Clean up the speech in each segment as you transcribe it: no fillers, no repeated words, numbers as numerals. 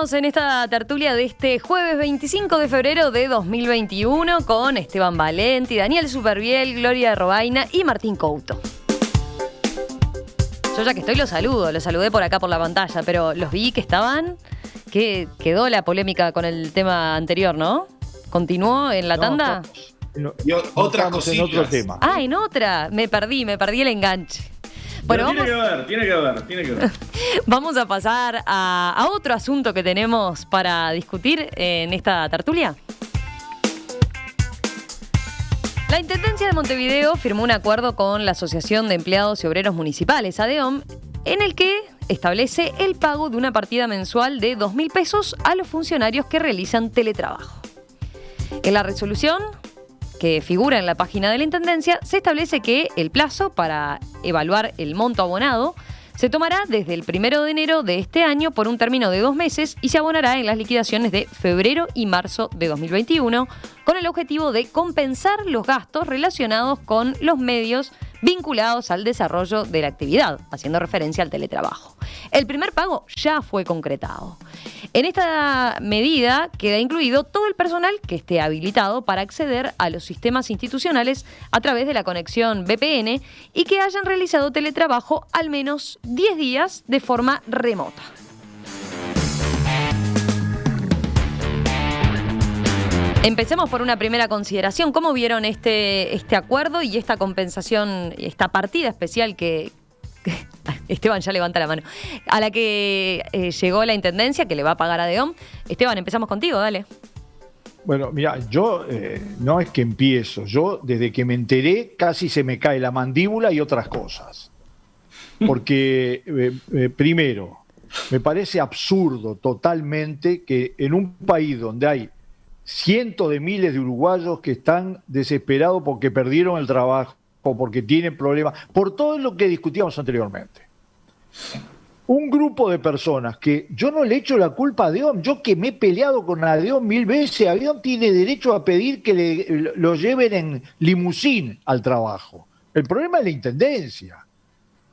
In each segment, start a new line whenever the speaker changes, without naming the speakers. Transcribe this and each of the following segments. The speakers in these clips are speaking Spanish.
Estamos en esta tertulia de este jueves 25 de febrero de 2021 con Esteban Valenti, Daniel Superviel, Gloria Robaina y Martín Couto. Yo ya que estoy los saludé por acá por la pantalla, pero los vi que estaban, que quedó la polémica con el tema anterior, ¿no? ¿Continuó en la tanda?
Y otras cositas.
En otro tema.
Ah, en otra. Me perdí el enganche. Bueno,
tiene que ver.
Vamos a pasar a otro asunto que tenemos para discutir en esta tertulia. La Intendencia de Montevideo firmó un acuerdo con la Asociación de Empleados y Obreros Municipales, ADEOM, en el que establece el pago de una partida mensual de 2.000 pesos a los funcionarios que realizan teletrabajo. En la resolución, que figura en la página de la Intendencia, se establece que el plazo para evaluar el monto abonado se tomará desde el 1 de enero de este año por un término de 2 meses y se abonará en las liquidaciones de febrero y marzo de 2021 con el objetivo de compensar los gastos relacionados con los medios vinculados al desarrollo de la actividad, haciendo referencia al teletrabajo. El primer pago ya fue concretado. En esta medida queda incluido todo el personal que esté habilitado para acceder a los sistemas institucionales a través de la conexión VPN y que hayan realizado teletrabajo al menos 10 días de forma remota. Empecemos por una primera consideración. ¿Cómo vieron este acuerdo y esta compensación, esta partida especial que Esteban ya levanta la mano, a la que llegó la Intendencia, que le va a pagar a ADEOM? Esteban, empezamos contigo, dale.
Bueno, mira, yo no es que empiezo. Yo, desde que me enteré, casi se me cae la mandíbula y otras cosas. Porque, primero, me parece absurdo totalmente que en un país donde hay cientos de miles de uruguayos que están desesperados porque perdieron el trabajo, porque tienen problemas, por todo lo que discutíamos anteriormente. Un grupo de personas que yo no le echo la culpa a ADEOM, yo que me he peleado con ADEOM 1000 veces, ADEOM tiene derecho a pedir que lo lleven en limusín al trabajo. El problema es la Intendencia.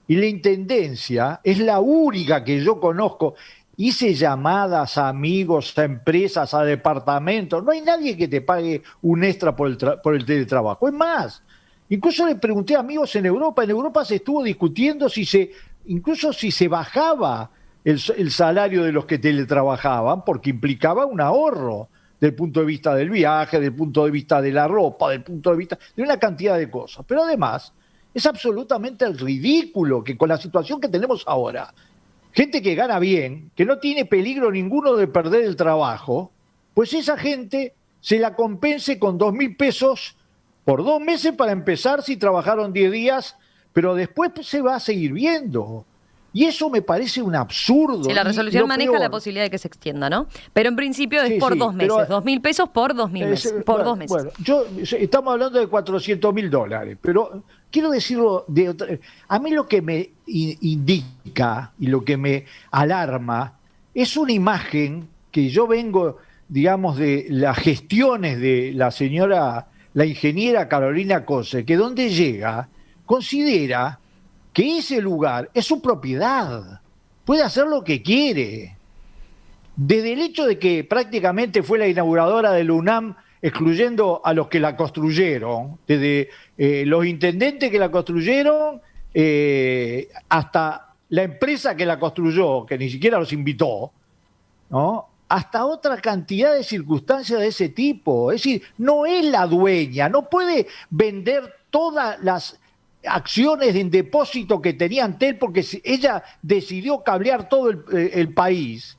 Y la Intendencia es la única que yo conozco. Hice llamadas a amigos, a empresas, a departamentos. No hay nadie que te pague un extra por el teletrabajo. Es más, incluso le pregunté a amigos en Europa. En Europa se estuvo discutiendo incluso si se bajaba el salario de los que teletrabajaban, porque implicaba un ahorro del punto de vista del viaje, del punto de vista de la ropa, del punto de vista de una cantidad de cosas. Pero además, es absolutamente ridículo que con la situación que tenemos ahora, gente que gana bien, que no tiene peligro ninguno de perder el trabajo, pues esa gente se la compense con 2.000 pesos por 2 meses para empezar si trabajaron 10 días, pero después se va a seguir viendo. Y eso me parece un absurdo.
Sí, la resolución maneja la posibilidad de que se extienda, ¿no? Pero en principio es por 2 meses, 2.000 pesos por 2.000 meses, por 2 meses.
Bueno, estamos hablando de $400.000, pero quiero decirlo de otra. A mí lo que me indica y lo que me alarma es una imagen que yo vengo, digamos, de las gestiones de la ingeniera Carolina Cose, que donde llega, considera que ese lugar es su propiedad, puede hacer lo que quiere. Desde el hecho de que prácticamente fue la inauguradora de la UNAM, excluyendo a los que la construyeron, desde los intendentes que la construyeron hasta la empresa que la construyó, que ni siquiera los invitó, ¿no? Hasta otra cantidad de circunstancias de ese tipo. Es decir, no es la dueña, no puede vender todas las acciones en depósito que tenía Antel porque ella decidió cablear todo el país.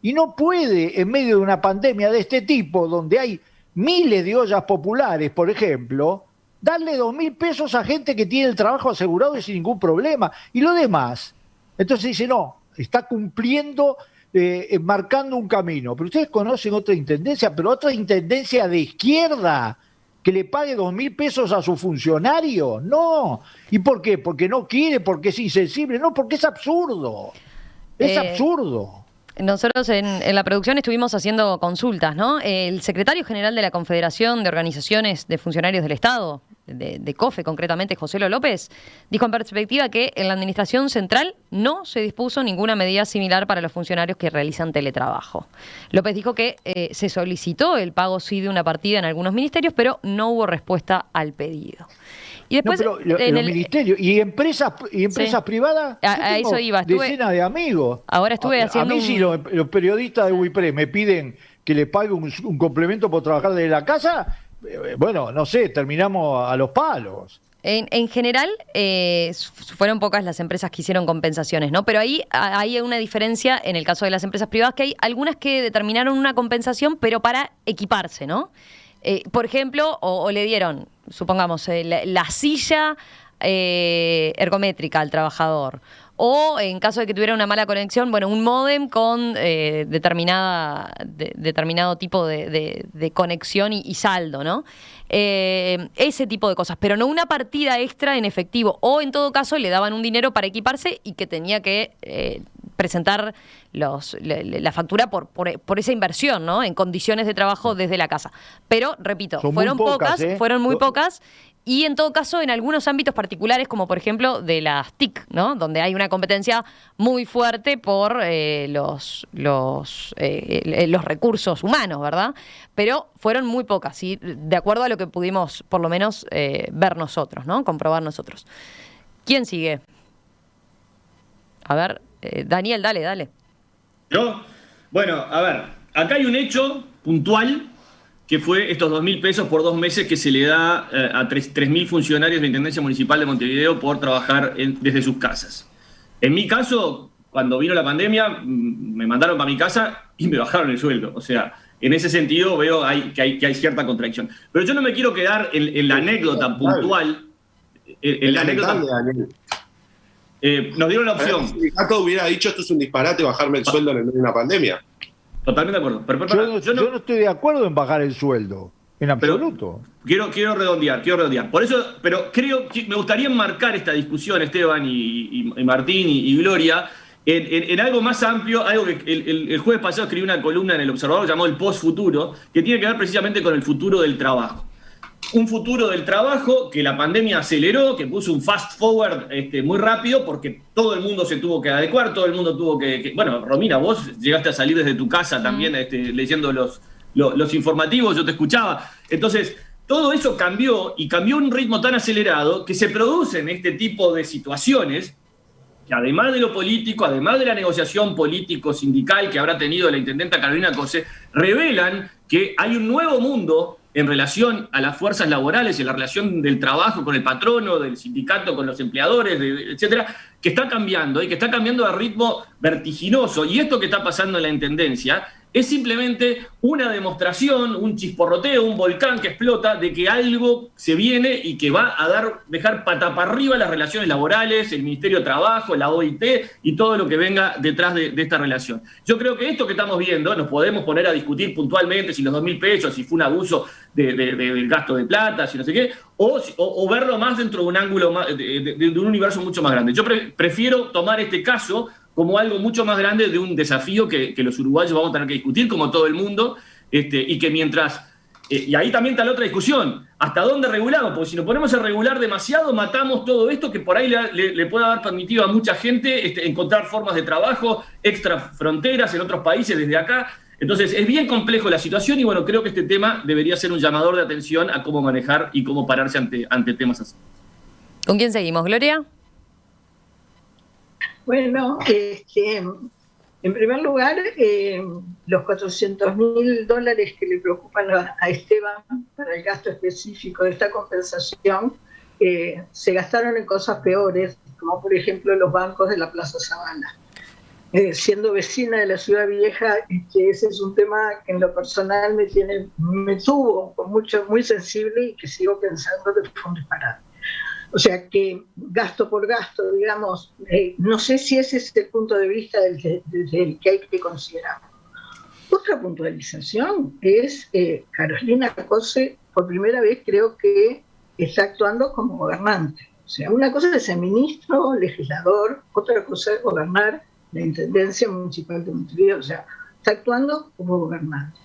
Y no puede, en medio de una pandemia de este tipo, donde hay miles de ollas populares, por ejemplo, darle 2.000 pesos a gente que tiene el trabajo asegurado y sin ningún problema. Y lo demás, entonces dice, no, está cumpliendo, marcando un camino. Pero ustedes conocen otra intendencia, pero otra intendencia de izquierda, que le pague 2.000 pesos a su funcionario. No. ¿Y por qué? Porque no quiere, porque es insensible. No, porque es absurdo. Es absurdo.
Nosotros en la producción estuvimos haciendo consultas, ¿no? El secretario general de la Confederación de Organizaciones de Funcionarios del Estado, de COFE, concretamente José López, dijo en perspectiva que en la administración central no se dispuso ninguna medida similar para los funcionarios que realizan teletrabajo. López dijo que se solicitó el pago sí de una partida en algunos ministerios, pero no hubo respuesta al pedido. Y después,
no, pero en los ministerios y empresas privadas,
a eso iba.
Decenas de amigos.
Ahora estuve haciendo
a mí si los periodistas de WIPRE me piden que le pague un complemento por trabajar desde la casa, bueno, no sé, terminamos a los palos.
En general, fueron pocas las empresas que hicieron compensaciones, ¿no? Pero ahí hay una diferencia en el caso de las empresas privadas, que hay algunas que determinaron una compensación, pero para equiparse, ¿no? Por ejemplo, o le dieron, supongamos, la silla ergométrica al trabajador. O en caso de que tuviera una mala conexión, bueno, un módem con determinado tipo de conexión y saldo, ¿no? Ese tipo de cosas, pero no una partida extra en efectivo. O en todo caso le daban un dinero para equiparse y que tenía que presentar la factura por esa inversión, ¿no? En condiciones de trabajo desde la casa. Pero, repito, fueron muy pocas. Y en todo caso, en algunos ámbitos particulares, como por ejemplo de las TIC, ¿no? Donde hay una competencia muy fuerte por los recursos humanos, ¿verdad? Pero fueron muy pocas, ¿sí? De acuerdo a lo que pudimos, por lo menos, ver nosotros, ¿no? Comprobar nosotros. ¿Quién sigue? A ver, Daniel, dale.
¿Yo? Bueno, a ver, acá hay un hecho puntual que fue estos 2.000 pesos por 2 meses que se le da a 3.000 funcionarios de la Intendencia Municipal de Montevideo por trabajar desde sus casas. En mi caso, cuando vino la pandemia, me mandaron para mi casa y me bajaron el sueldo. O sea, en ese sentido veo que hay cierta contradicción. Pero yo no me quiero quedar en la anécdota puntual. En la anécdota. Nos dieron la opción.
El sindicato hubiera dicho esto es un disparate, bajarme el sueldo en una pandemia.
Totalmente de acuerdo. Pero,
yo no estoy de acuerdo en bajar el sueldo, en absoluto.
Quiero redondear. Por eso, pero creo que me gustaría enmarcar esta discusión, Esteban y Martín y Gloria, en algo más amplio, algo que el jueves pasado escribí una columna en El Observador llamado El Post-Futuro, que tiene que ver precisamente con el futuro del trabajo. Un futuro del trabajo que la pandemia aceleró, que puso un fast forward muy rápido, porque todo el mundo se tuvo que adecuar, todo el mundo tuvo que... Bueno, Romina, vos llegaste a salir desde tu casa también leyendo los informativos, yo te escuchaba. Entonces, todo eso cambió, y cambió a un ritmo tan acelerado que se producen este tipo de situaciones que, además de lo político, además de la negociación político-sindical que habrá tenido la intendenta Carolina Cose, revelan que hay un nuevo mundo en relación a las fuerzas laborales y la relación del trabajo con el patrono, del sindicato con los empleadores, etcétera, que está cambiando y que está cambiando a ritmo vertiginoso. Y esto que está pasando en la Intendencia es simplemente una demostración, un chisporroteo, un volcán que explota de que algo se viene y que va a dejar pata para arriba las relaciones laborales, el Ministerio de Trabajo, la OIT y todo lo que venga detrás de esta relación. Yo creo que esto que estamos viendo, nos podemos poner a discutir puntualmente si los 2.000 pesos, si fue un abuso del gasto de plata, si no sé qué, o verlo más dentro de un ángulo, de un universo mucho más grande. Yo prefiero tomar este caso como algo mucho más grande de un desafío que los uruguayos vamos a tener que discutir, como todo el mundo, y que mientras... y ahí también está la otra discusión, ¿hasta dónde regulamos? Porque si nos ponemos a regular demasiado, matamos todo esto que por ahí le puede haber permitido a mucha gente encontrar formas de trabajo, extra fronteras en otros países desde acá. Entonces, es bien complejo la situación y bueno, creo que este tema debería ser un llamador de atención a cómo manejar y cómo pararse ante temas así.
¿Con quién seguimos, Gloria?
Bueno, en primer lugar, los $400.000 que le preocupan a Esteban para el gasto específico de esta compensación se gastaron en cosas peores, como por ejemplo los bancos de la Plaza Sabana. Siendo vecina de la Ciudad Vieja, ese es un tema que en lo personal me tuvo muy sensible y que sigo pensando que fue un disparate. O sea que gasto por gasto, digamos, no sé si ese es el punto de vista desde el que hay que considerar. Otra puntualización es Carolina Cose, por primera vez creo que está actuando como gobernante. O sea, una cosa es ser ministro, legislador, otra cosa es gobernar la Intendencia Municipal de Montevideo. O sea, está actuando como gobernante.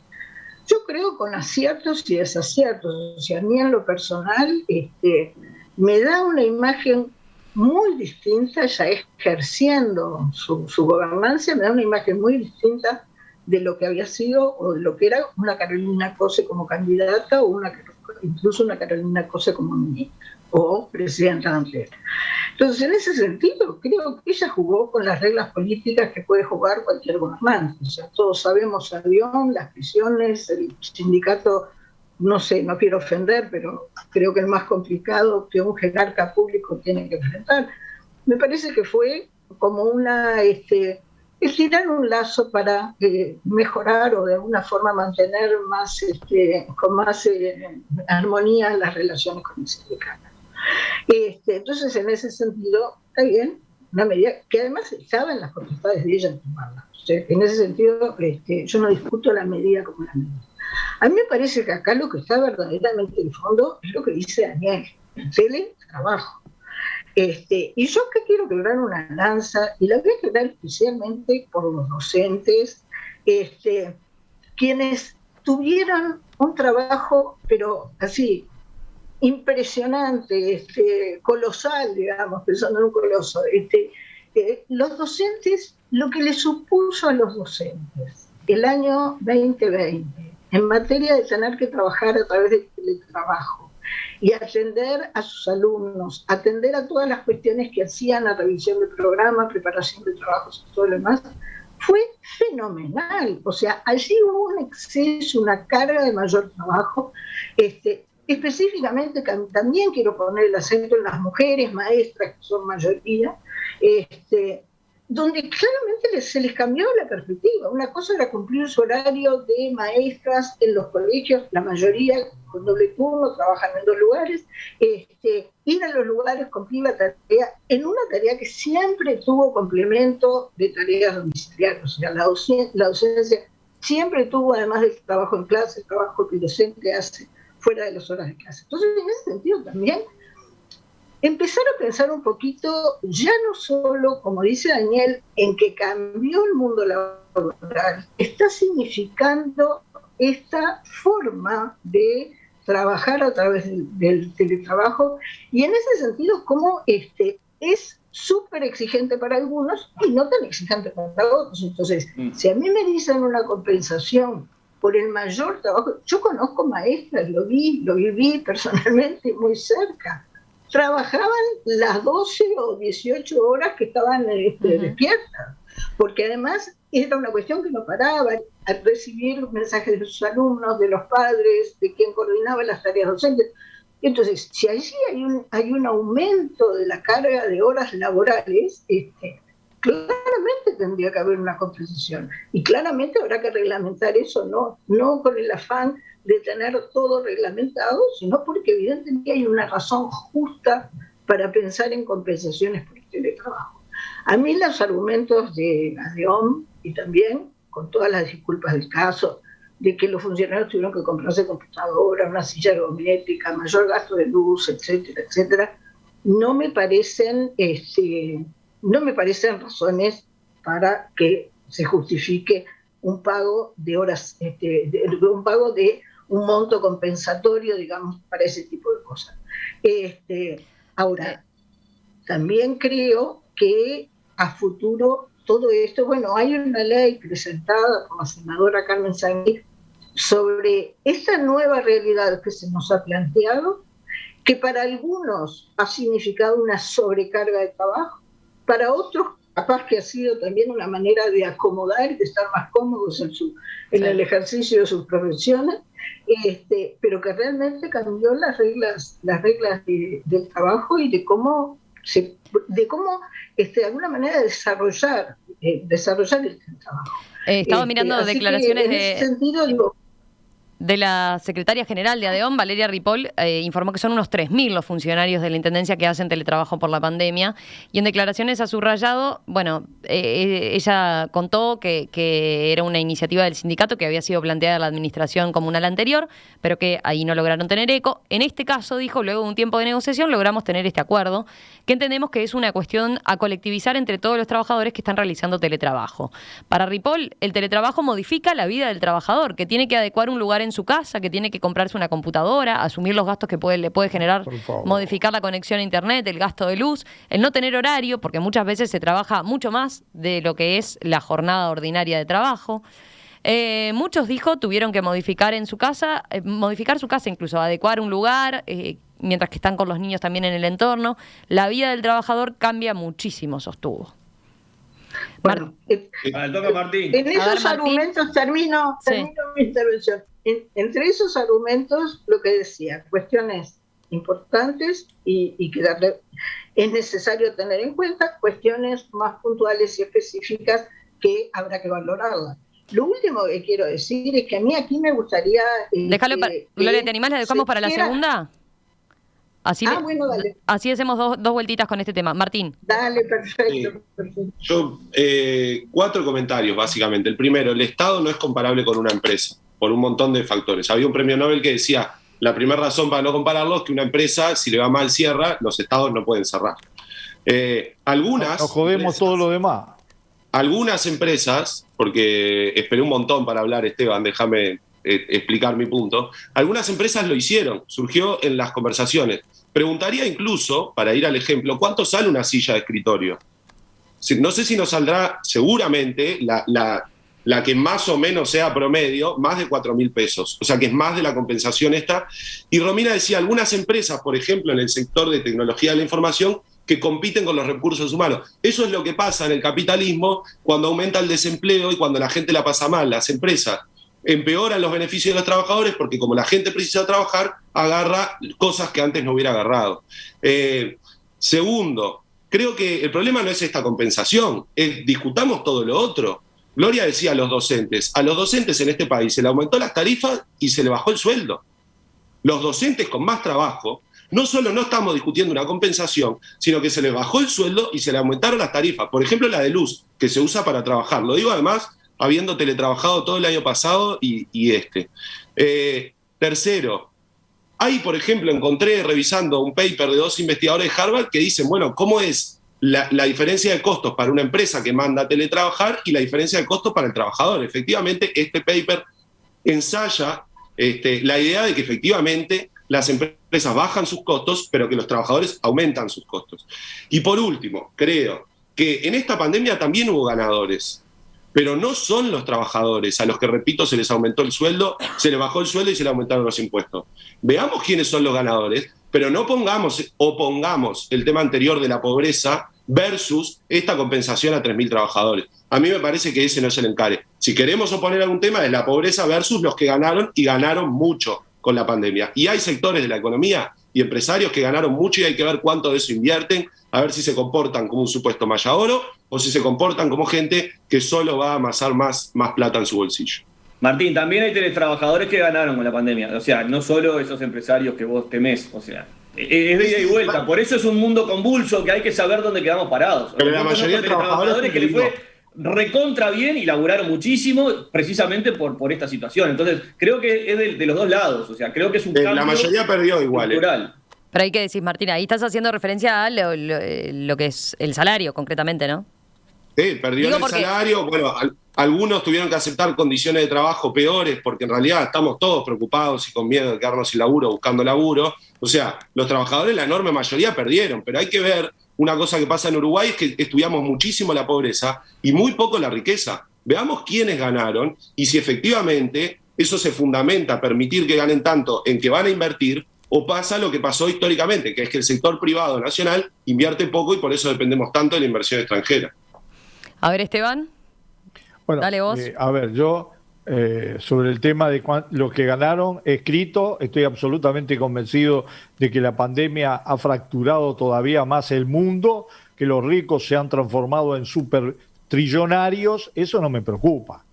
Yo creo con aciertos y desaciertos. O sea, a mí en lo personal me da una imagen muy distinta, ya ejerciendo su gobernancia, me da una imagen muy distinta de lo que había sido o de lo que era una Carolina Cose como candidata o incluso una Carolina Cose como ministra o presidenta de ANTER. Entonces, en ese sentido, creo que ella jugó con las reglas políticas que puede jugar cualquier gobernante. O sea, todos sabemos Avión, las prisiones, el sindicato, no sé, no quiero ofender, pero creo que el más complicado que un jerarca público tiene que enfrentar. Me parece que fue como estirar un lazo para mejorar o de alguna forma mantener con más armonía las relaciones con el sindicato. Entonces, en ese sentido, está bien, una medida que además estaba en las potestades de ella en tomarla. O sea, en ese sentido, yo no discuto la medida como la medida. A mí me parece que acá lo que está verdaderamente de fondo es lo que dice Daniel, el teletrabajo. Y yo que quiero quebrar una lanza, y la voy a quebrar especialmente por los docentes, quienes tuvieron un trabajo, pero así, impresionante, colosal, digamos, pensando en un coloso. Los docentes, lo que les supuso a los docentes el año 2020, en materia de tener que trabajar a través del teletrabajo y atender a sus alumnos, atender a todas las cuestiones que hacían, la revisión del programa, preparación de trabajos y todo lo demás, fue fenomenal. O sea, allí hubo un exceso, una carga de mayor trabajo. Específicamente también quiero poner el acento en las mujeres maestras, que son mayoría, donde claramente se les cambió la perspectiva. Una cosa era cumplir su horario de maestras en los colegios, la mayoría con doble turno, trabajan en 2 lugares, ir a los lugares, cumplir la tarea, en una tarea que siempre tuvo complemento de tareas domiciliarias. O sea, la docencia siempre tuvo, además del trabajo en clase, el trabajo que el docente hace fuera de las horas de clase. Entonces, en ese sentido también, empezar a pensar un poquito, ya no solo, como dice Daniel, en que cambió el mundo laboral, está significando esta forma de trabajar a través del teletrabajo, y en ese sentido, como es súper exigente para algunos y no tan exigente para otros. Entonces, si a mí me dicen una compensación por el mayor trabajo, yo conozco maestras, lo viví personalmente muy cerca, trabajaban las 12 o 18 horas que estaban despiertas, porque además era una cuestión que no paraba, al recibir mensajes de sus alumnos, de los padres, de quien coordinaba las tareas docentes. Entonces, si allí hay un aumento de la carga de horas laborales, claramente tendría que haber una compensación, y claramente habrá que reglamentar eso, no con el afán de tener todo reglamentado, sino porque evidentemente hay una razón justa para pensar en compensaciones por el teletrabajo. A mí los argumentos de ADEOM, y también con todas las disculpas del caso, de que los funcionarios tuvieron que comprarse computadora, una silla ergométrica, mayor gasto de luz, etcétera, etcétera, no me parecen razones para que se justifique un pago de horas, un pago de un monto compensatorio, digamos, para ese tipo de cosas. Ahora, también creo que a futuro todo esto, bueno, hay una ley presentada por la senadora Carmen Sainz sobre esta nueva realidad que se nos ha planteado, que para algunos ha significado una sobrecarga de trabajo, para otros capaz que ha sido también una manera de acomodar y de estar más cómodos en el ejercicio de sus profesiones, pero que realmente cambió las reglas del trabajo y de cómo de alguna manera desarrollar el trabajo.
Estaba mirando declaraciones
en ese sentido, digo,
De la secretaria general de ADEOM, Valeria Ripoll, informó que son unos 3.000 los funcionarios de la Intendencia que hacen teletrabajo por la pandemia. Y en declaraciones ha subrayado, bueno, ella contó que era una iniciativa del sindicato que había sido planteada en la administración comunal anterior, pero que ahí no lograron tener eco. En este caso, dijo, luego de un tiempo de negociación logramos tener este acuerdo, que entendemos que es una cuestión a colectivizar entre todos los trabajadores que están realizando teletrabajo. Para Ripoll, el teletrabajo modifica la vida del trabajador, que tiene que adecuar un lugar en su casa, que tiene que comprarse una computadora, asumir los gastos que le puede generar modificar la conexión a internet, el gasto de luz, el no tener horario, porque muchas veces se trabaja mucho más de lo que es la jornada ordinaria de trabajo. Muchos, dijo, tuvieron que modificar su casa incluso, adecuar un lugar, mientras que están con los niños también en el entorno. La vida del trabajador cambia muchísimo, sostuvo.
Bueno,
toca Martín.
En esos argumentos termino mi intervención. Entre esos argumentos, lo que decía, cuestiones importantes y que es necesario tener en cuenta, cuestiones más puntuales y específicas que habrá que valorarlas. Lo último que quiero decir es que a mí aquí me gustaría...
Déjalo, Gloria, ¿te animás? ¿La dejamos para la segunda? Así,
bueno, dale.
Así hacemos dos vueltitas con este tema. Martín.
Dale, perfecto.
Yo, 4 comentarios, básicamente. El primero, el Estado no es comparable con una empresa, por un montón de factores. Había un premio Nobel que decía, la primera razón para no compararlo es que una empresa, si le va mal, cierra, los Estados no pueden cerrar. Algunas...
Nos jodemos empresas, todo lo demás.
Algunas empresas, porque esperé un montón para hablar, Esteban, déjame explicar mi punto. Algunas empresas lo hicieron, surgió en las conversaciones. Preguntaría incluso, para ir al ejemplo, ¿cuánto sale una silla de escritorio? No sé si nos saldrá, seguramente, la que más o menos sea promedio, más de 4.000 pesos. O sea, que es más de la compensación esta. Y Romina decía, algunas empresas, por ejemplo, en el sector de tecnología de la información, que compiten con los recursos humanos. Eso es lo que pasa en el capitalismo cuando aumenta el desempleo y cuando la gente la pasa mal. Las empresas empeoran los beneficios de los trabajadores porque como la gente precisa trabajar, agarra cosas que antes no hubiera agarrado. Segundo, creo que el problema no es esta compensación, discutamos todo lo otro. Gloria decía a los docentes en este país se le aumentó las tarifas y se le bajó el sueldo. Los docentes con más trabajo, no solo no estamos discutiendo una compensación, sino que se les bajó el sueldo y se le aumentaron las tarifas. Por ejemplo, la de luz, que se usa para trabajar. Lo digo además habiendo teletrabajado todo el año pasado y este. Tercero, por ejemplo, encontré revisando un paper de 2 investigadores de Harvard que dicen, bueno, ¿cómo es la diferencia de costos para una empresa que manda a teletrabajar y la diferencia de costos para el trabajador? Efectivamente, este paper ensaya la idea de que efectivamente las empresas bajan sus costos, pero que los trabajadores aumentan sus costos. Y por último, creo que en esta pandemia también hubo ganadores, pero no son los trabajadores a los que, repito, se les aumentó el sueldo, se les bajó el sueldo y se les aumentaron los impuestos. Veamos quiénes son los ganadores, pero no pongamos el tema anterior de la pobreza versus esta compensación a 3.000 trabajadores. A mí me parece que ese no es el encare. Si queremos oponer algún tema, es la pobreza versus los que ganaron y ganaron mucho con la pandemia. Y hay sectores de la economía y empresarios que ganaron mucho y hay que ver cuánto de eso invierten, a ver si se comportan como un supuesto maya oro o si se comportan como gente que solo va a amasar más plata en su bolsillo.
Martín, también hay teletrabajadores que ganaron con la pandemia. O sea, no solo esos empresarios que vos temés. O sea, es de ida y vuelta. Por eso es un mundo convulso que hay que saber dónde quedamos parados.
Pero la mayoría de
trabajadores que le fue recontra bien y laburaron muchísimo precisamente por esta situación. Entonces, creo que es de los dos lados. O sea, creo que es un cambio
la mayoría perdió igual.
Cultural.
Pero hay que decir, Martín, ahí estás haciendo referencia a lo que es el salario, concretamente, ¿no?
Perdió el salario. Bueno, algunos tuvieron que aceptar condiciones de trabajo peores porque en realidad estamos todos preocupados y con miedo de quedarnos sin laburo, buscando laburo. O sea, los trabajadores, la enorme mayoría, perdieron. Pero hay que ver una cosa que pasa en Uruguay, es que estudiamos muchísimo la pobreza y muy poco la riqueza. Veamos quiénes ganaron y si efectivamente eso se fundamenta a permitir que ganen tanto en que van a invertir o pasa lo que pasó históricamente, que es que el sector privado nacional invierte poco y por eso dependemos tanto de la inversión extranjera.
A ver, Esteban.
Bueno,
dale vos.
A ver, yo sobre el tema de lo que ganaron escrito, estoy absolutamente convencido de que la pandemia ha fracturado todavía más el mundo, que los ricos se han transformado en super trillonarios, eso no me preocupa.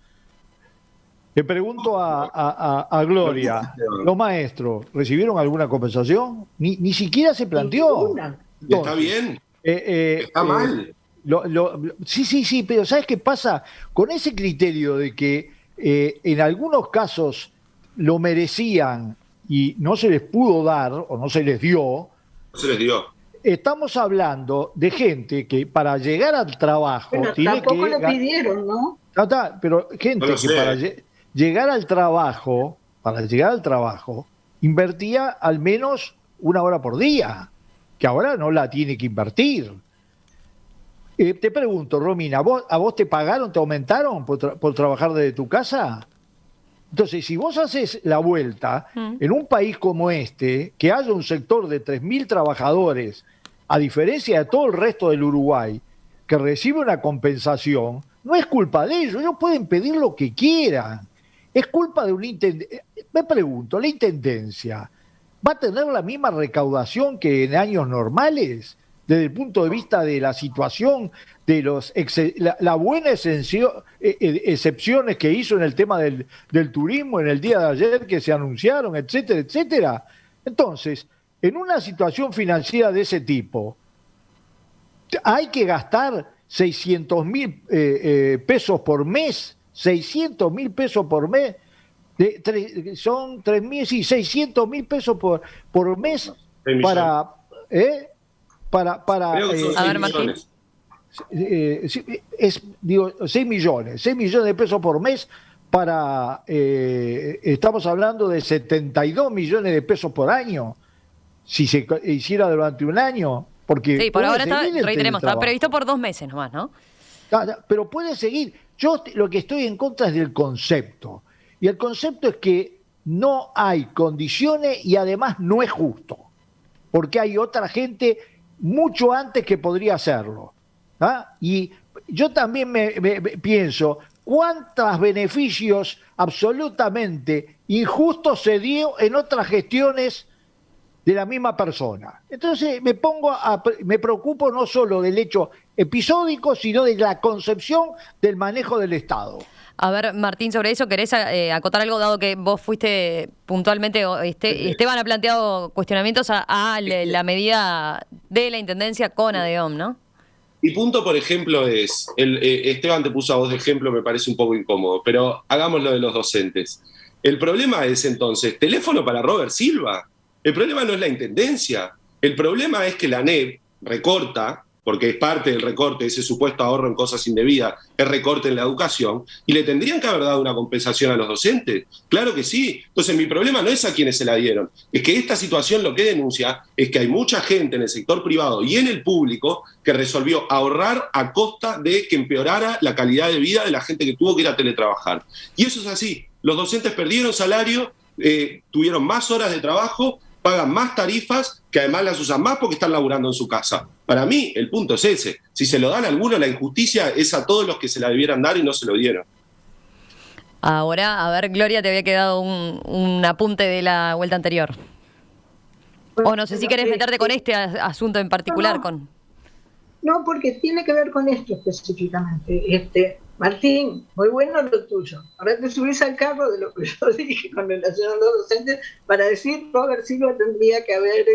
Le pregunto a Gloria, ¿los maestros recibieron alguna compensación? Ni siquiera se planteó.
Ninguna.
Está bien, está mal.
Sí, pero ¿sabes qué pasa? Con ese criterio de que en algunos casos lo merecían y no se les pudo dar o no se les dio,
No se les dio.
estamos hablando de gente que para llegar al trabajo
Bueno,
tiene
tampoco
que...
lo pidieron, ¿no?
Pero gente
No lo
que
sé.
para llegar al trabajo, invertía al menos 1 hora por día, que ahora no la tiene que invertir. Te pregunto, Romina, ¿a vos te pagaron, te aumentaron por trabajar desde tu casa? Entonces, si vos haces la vuelta, en un país como este, que haya un sector de 3.000 trabajadores, a diferencia de todo el resto del Uruguay, que recibe una compensación, no es culpa de ellos pueden pedir lo que quieran. Es culpa de un intendente. Me pregunto, ¿la intendencia va a tener la misma recaudación que en años normales? Desde el punto de vista de la situación, de la buena excepciones que hizo en el tema del turismo en el día de ayer que se anunciaron, etcétera, etcétera. Entonces, en una situación financiera de ese tipo, hay que gastar 600.000 pesos por mes, 600.000 pesos por mes, son 600.000 pesos por mes para...
Creo que son 6 millones.
6 millones de pesos por mes para, estamos hablando de 72 millones de pesos por año, si se hiciera durante un año, porque...
Sí, por ahora reiteremos, está
teletrabajo.
previsto por 2 meses nomás, ¿no?
Pero puede seguir. Yo lo que estoy en contra es del concepto, y el concepto es que no hay condiciones y además no es justo, porque hay otra gente mucho antes que podría hacerlo. Y yo también me pienso cuántos beneficios absolutamente injustos se dio en otras gestiones de la misma persona. Entonces me preocupo no solo del hecho episódico, sino de la concepción del manejo del Estado.
A ver, Martín, sobre eso, ¿querés acotar algo, dado que vos fuiste puntualmente, Esteban ha planteado cuestionamientos a la medida de la Intendencia con ADEOM, ¿no?
Mi punto, por ejemplo, es, Esteban te puso a vos de ejemplo, me parece un poco incómodo, pero hagámoslo de los docentes. El problema es entonces, teléfono para Robert Silva. El problema no es la Intendencia. El problema es que la ANEP recorta, porque es parte del recorte, ese supuesto ahorro en cosas indebidas, es recorte en la educación, y le tendrían que haber dado una compensación a los docentes. Claro que sí. Entonces mi problema no es a quienes se la dieron, es que esta situación lo que denuncia es que hay mucha gente en el sector privado y en el público que resolvió ahorrar a costa de que empeorara la calidad de vida de la gente que tuvo que ir a teletrabajar. Y eso es así. Los docentes perdieron salario, tuvieron más horas de trabajo, pagan más tarifas, que además las usan más porque están laburando en su casa. Para mí, el punto es ese. Si se lo dan a alguno, la injusticia es a todos los que se la debieran dar y no se lo dieron.
Ahora, a ver, Gloria, te había quedado un apunte de la vuelta anterior. O no sé si querés meterte con este asunto en particular.
No, porque tiene que ver con esto específicamente. Martín, muy bueno lo tuyo. Ahora te subís al carro de lo que yo dije con relación a los docentes para decir Robert Silva tendría que haber...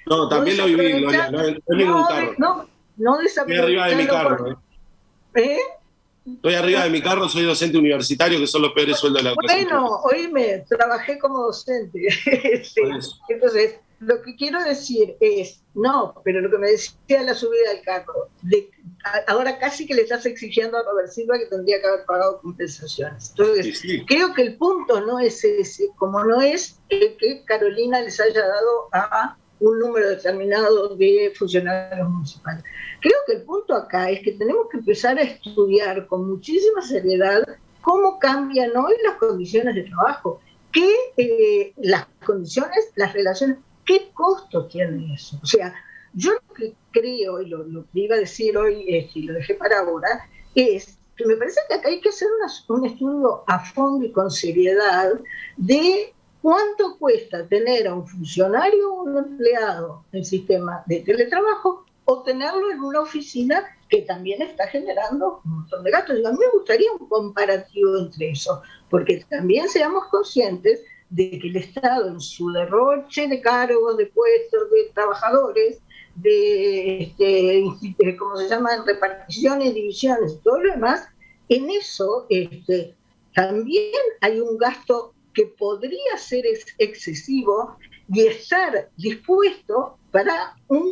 no, también lo viví, Gloria, no en ningún carro.
No
Estoy arriba de mi carro. Estoy arriba de mi carro, soy docente universitario, que son los peores sueldos de la educación.
Bueno, oíme, trabajé como docente. Entonces, lo que quiero decir es, pero lo que me decía la subida del carro, ahora casi que le estás exigiendo a Robert Silva que tendría que haber pagado compensaciones. Entonces, sí. Creo que el punto no es ese, como no es el que Carolina les haya dado a un número determinado de funcionarios municipales. Creo que el punto acá es que tenemos que empezar a estudiar con muchísima seriedad cómo cambian hoy las condiciones de trabajo, las condiciones, las relaciones, qué costo tiene eso. O sea, yo lo que creo, y lo que iba a decir hoy, y lo dejé para ahora, es que me parece que acá hay que hacer un estudio a fondo y con seriedad de cuánto cuesta tener a un funcionario o un empleado en sistema de teletrabajo o tenerlo en una oficina que también está generando un montón de gastos. Y a mí me gustaría un comparativo entre eso, porque también seamos conscientes de que el Estado, en su derroche de cargos, de puestos, de trabajadores, de ¿cómo se llaman? Reparticiones, divisiones, todo lo demás, en eso también hay un gasto que podría ser excesivo y estar dispuesto para un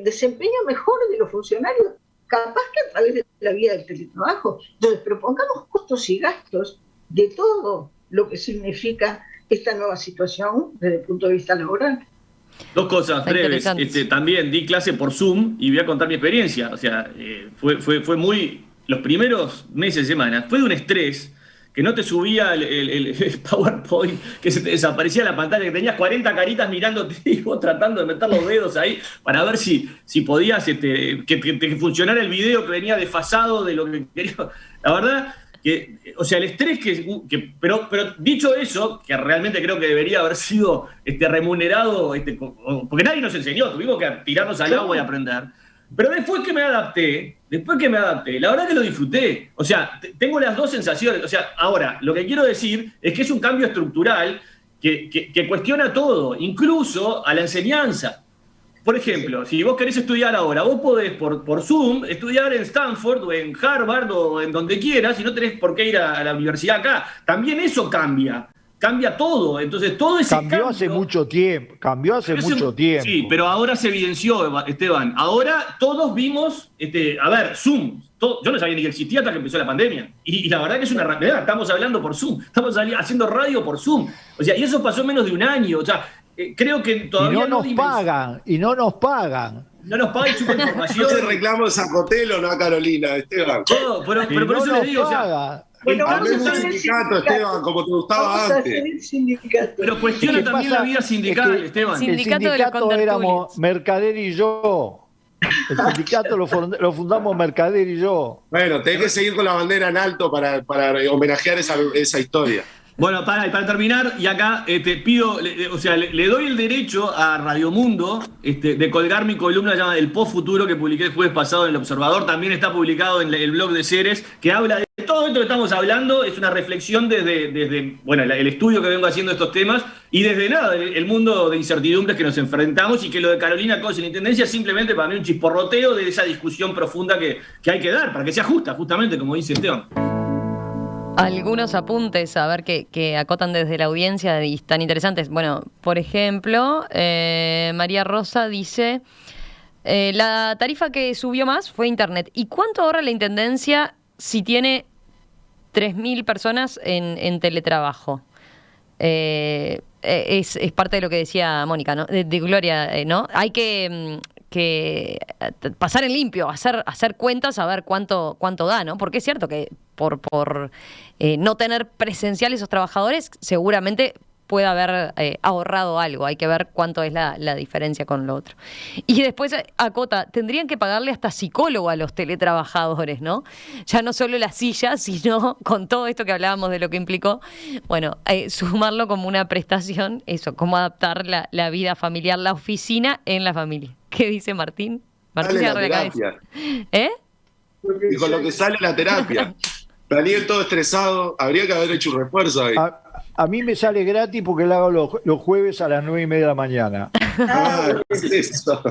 desempeño mejor de los funcionarios, capaz que a través de la vía del teletrabajo. Entonces, propongamos costos y gastos de todo lo que significa esta nueva situación desde el punto de vista laboral.
Dos cosas breves. También di clase por Zoom y voy a contar mi experiencia. O sea, fue muy... Los primeros meses, semanas, fue de un estrés que no te subía el PowerPoint, que se te desaparecía la pantalla, que tenías 40 caritas mirándote y vos tratando de meter los dedos ahí para ver si podías que funcionara el video que venía desfasado de lo que quería. La verdad que, o sea, el estrés pero dicho eso, que realmente creo que debería haber sido remunerado, porque nadie nos enseñó, tuvimos que tirarnos al agua y aprender. Pero después que me adapté, la verdad que lo disfruté. O sea, tengo las dos sensaciones. O sea, ahora, lo que quiero decir es que es un cambio estructural que cuestiona todo, incluso a la enseñanza. Por ejemplo, si vos querés estudiar ahora, vos podés por Zoom estudiar en Stanford o en Harvard o en donde quieras y no tenés por qué ir a la universidad acá. También eso cambia todo. Entonces, todo ese
cambió hace mucho tiempo.
Sí, pero ahora se evidenció, Esteban. Ahora todos vimos, Zoom. Yo no sabía ni que existía hasta que empezó la pandemia. Y la verdad que es una realidad. Estamos hablando por Zoom. Estamos haciendo radio por Zoom. O sea, y eso pasó en menos de un año. O sea, creo que todavía
y no nos pagan.
No nos pagan y chupan información.
No se reclamo a Sacotelo, no a Carolina, Esteban.
Pero por eso les digo, o sea...
Bueno, vamos a
hacer el sindicato, Esteban, como te gustaba antes.
Pero cuestiona también la vida sindical, Esteban.
El sindicato éramos Mercader y yo. El sindicato lo fundamos Mercader y yo.
Bueno, tenés que seguir con la bandera en alto para homenajear esa historia.
Bueno, para terminar, y acá te pido, le doy el derecho a Radio Mundo de colgar mi columna llamada El Post-Futuro, que publiqué el jueves pasado en El Observador. También está publicado en el blog de Ceres, que habla de todo esto que estamos hablando. Es una reflexión desde el estudio que vengo haciendo de estos temas y desde el mundo de incertidumbres que nos enfrentamos, y que lo de Carolina Cose en Intendencia es simplemente para mí un chisporroteo de esa discusión profunda que hay que dar para que sea justa, justamente como dice Esteban.
Algunos apuntes, a ver, que acotan desde la audiencia y están interesantes. Bueno, por ejemplo, María Rosa dice, la tarifa que subió más fue Internet. ¿Y cuánto ahorra la Intendencia si tiene 3.000 personas en teletrabajo? Es parte de lo que decía Mónica, ¿no? De Gloria, ¿no? Hay que pasar en limpio, hacer cuentas, a ver cuánto da, ¿no? Porque es cierto que por no tener presencial esos trabajadores, seguramente puede haber ahorrado algo. Hay que ver cuánto es la diferencia con lo otro. Y después, acota, tendrían que pagarle hasta psicólogo a los teletrabajadores, ¿no? Ya no solo la silla, sino con todo esto que hablábamos de lo que implicó, bueno, sumarlo como una prestación, eso, cómo adaptar la vida familiar, la oficina en la familia. ¿Qué dice Martín? Martín
sale la terapia. Y con lo que sale la terapia. Daniel todo estresado, habría que haber hecho un refuerzo ahí.
A mí me sale gratis porque lo hago los jueves a las 9:30 de la mañana.
¿Qué es eso?